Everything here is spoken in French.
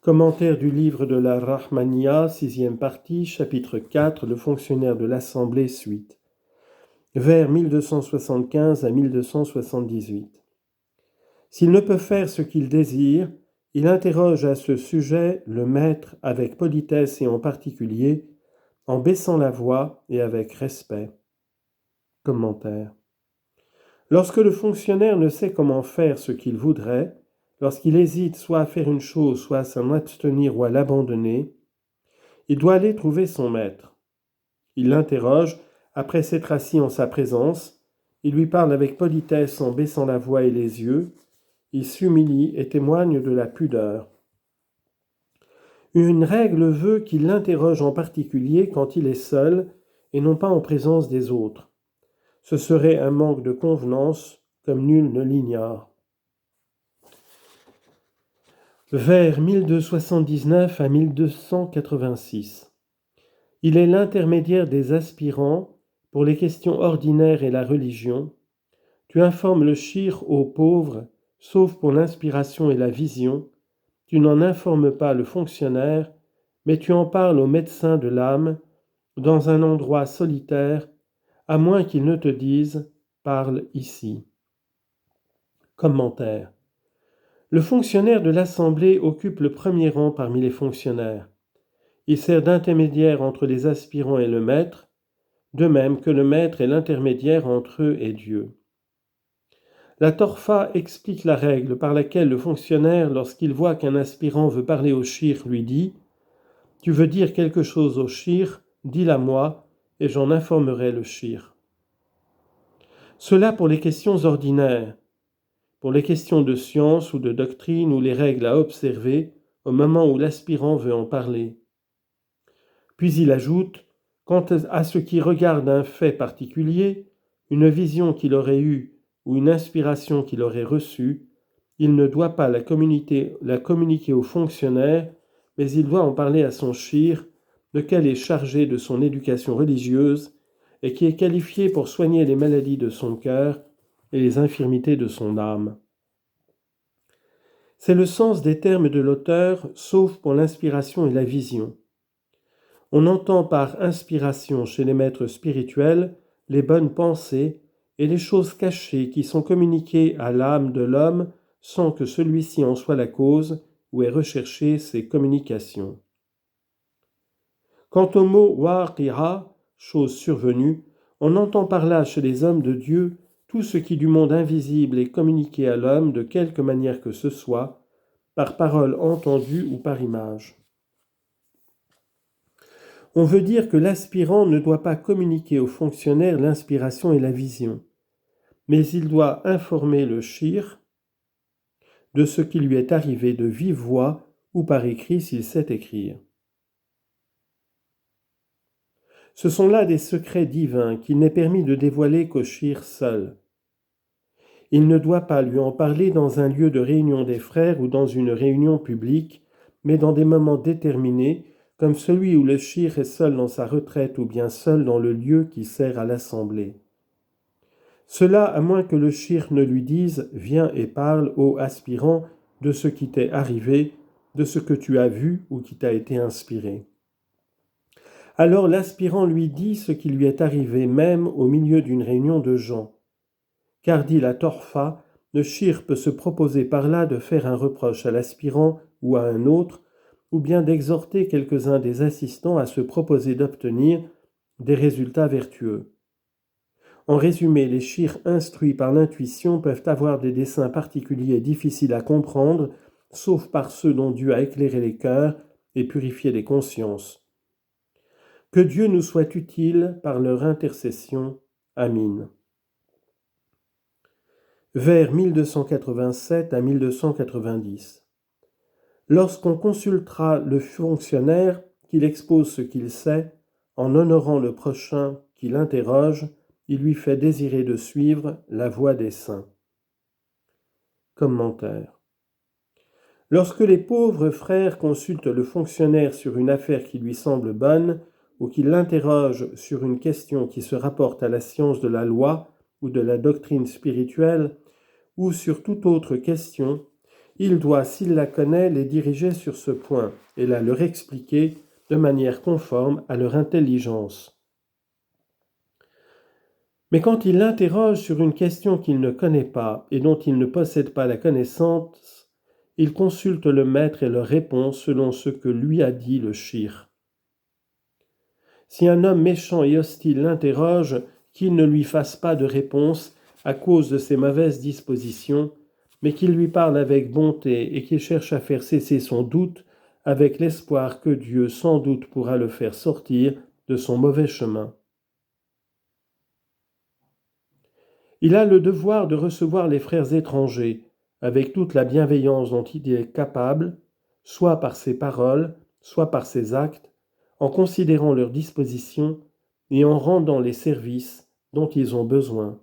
Commentaire du livre de la Rahmaniya, 6e partie, chapitre 4, le fonctionnaire de l'Assemblée, suite. Vers 1275 à 1278. S'il ne peut faire ce qu'il désire, il interroge à ce sujet le maître avec politesse et en particulier en baissant la voix et avec respect. Commentaire. Lorsque le fonctionnaire ne sait comment faire ce qu'il voudrait, lorsqu'il hésite soit à faire une chose, soit à s'en abstenir ou à l'abandonner, il doit aller trouver son maître. Il l'interroge après s'être assis en sa présence, il lui parle avec politesse en baissant la voix et les yeux, il s'humilie et témoigne de la pudeur. Une règle veut qu'il l'interroge en particulier quand il est seul et non pas en présence des autres. Ce serait un manque de convenance, comme nul ne l'ignore. Vers 1279 à 1286. Il est l'intermédiaire des aspirants pour les questions ordinaires et la religion. Tu informes le shir aux pauvres, sauf pour l'inspiration et la vision. Tu n'en informes pas le fonctionnaire, mais tu en parles au médecin de l'âme, dans un endroit solitaire, à moins qu'il ne te dise « parle ici ». Commentaire. Le fonctionnaire de l'Assemblée occupe le premier rang parmi les fonctionnaires. Il sert d'intermédiaire entre les aspirants et le maître, de même que le maître est l'intermédiaire entre eux et Dieu. La Torfa explique la règle par laquelle le fonctionnaire, lorsqu'il voit qu'un aspirant veut parler au shir, lui dit « Tu veux dire quelque chose au shir, dis-la moi, et j'en informerai le shir. » Cela pour les questions ordinaires, pour les questions de science ou de doctrine ou les règles à observer au moment où l'aspirant veut en parler. Puis il ajoute, quant à ce qui regarde un fait particulier, une vision qu'il aurait eue ou une inspiration qu'il aurait reçue, il ne doit pas la communiquer au fonctionnaire, mais il doit en parler à son shir, lequel est chargé de son éducation religieuse et qui est qualifié pour soigner les maladies de son cœur et les infirmités de son âme. C'est le sens des termes de l'auteur, sauf pour l'inspiration et la vision. On entend par inspiration chez les maîtres spirituels les bonnes pensées et les choses cachées qui sont communiquées à l'âme de l'homme sans que celui-ci en soit la cause ou ait recherché ces communications. Quant au mot waqi'a, chose survenue, on entend par là chez les hommes de Dieu tout ce qui du monde invisible est communiqué à l'homme de quelque manière que ce soit, par parole entendue ou par image. On veut dire que l'aspirant ne doit pas communiquer au fonctionnaire l'inspiration et la vision, mais il doit informer le shir de ce qui lui est arrivé de vive voix ou par écrit s'il sait écrire. Ce sont là des secrets divins qu'il n'est permis de dévoiler qu'au shir seul. Il ne doit pas lui en parler dans un lieu de réunion des frères ou dans une réunion publique, mais dans des moments déterminés, comme celui où le shir est seul dans sa retraite ou bien seul dans le lieu qui sert à l'assemblée. Cela à moins que le shir ne lui dise « Viens et parle, ô aspirant, de ce qui t'est arrivé, de ce que tu as vu ou qui t'a été inspiré. » Alors l'aspirant lui dit ce qui lui est arrivé même au milieu d'une réunion de gens. Car dit la Torfa, le shir peut se proposer par là de faire un reproche à l'aspirant ou à un autre, ou bien d'exhorter quelques-uns des assistants à se proposer d'obtenir des résultats vertueux. En résumé, les shirs instruits par l'intuition peuvent avoir des desseins particuliers difficiles à comprendre, sauf par ceux dont Dieu a éclairé les cœurs et purifié les consciences. Que Dieu nous soit utile par leur intercession. Amin. Vers 1287 à 1290. Lorsqu'on consultera le fonctionnaire, qu'il expose ce qu'il sait, en honorant le prochain qui l'interroge, il lui fait désirer de suivre la voie des saints. Commentaire. Lorsque les pauvres frères consultent le fonctionnaire sur une affaire qui lui semble bonne, ou qu'il l'interroge sur une question qui se rapporte à la science de la loi ou de la doctrine spirituelle, ou sur toute autre question, il doit, s'il la connaît, les diriger sur ce point et la leur expliquer de manière conforme à leur intelligence. Mais quand il l'interroge sur une question qu'il ne connaît pas et dont il ne possède pas la connaissance, il consulte le maître et leur répond selon ce que lui a dit le shir. Si un homme méchant et hostile l'interroge, qu'il ne lui fasse pas de réponse à cause de ses mauvaises dispositions, mais qu'il lui parle avec bonté et qu'il cherche à faire cesser son doute avec l'espoir que Dieu sans doute pourra le faire sortir de son mauvais chemin. Il a le devoir de recevoir les frères étrangers avec toute la bienveillance dont il est capable, soit par ses paroles, soit par ses actes, en considérant leurs dispositions et en rendant les services dont ils ont besoin.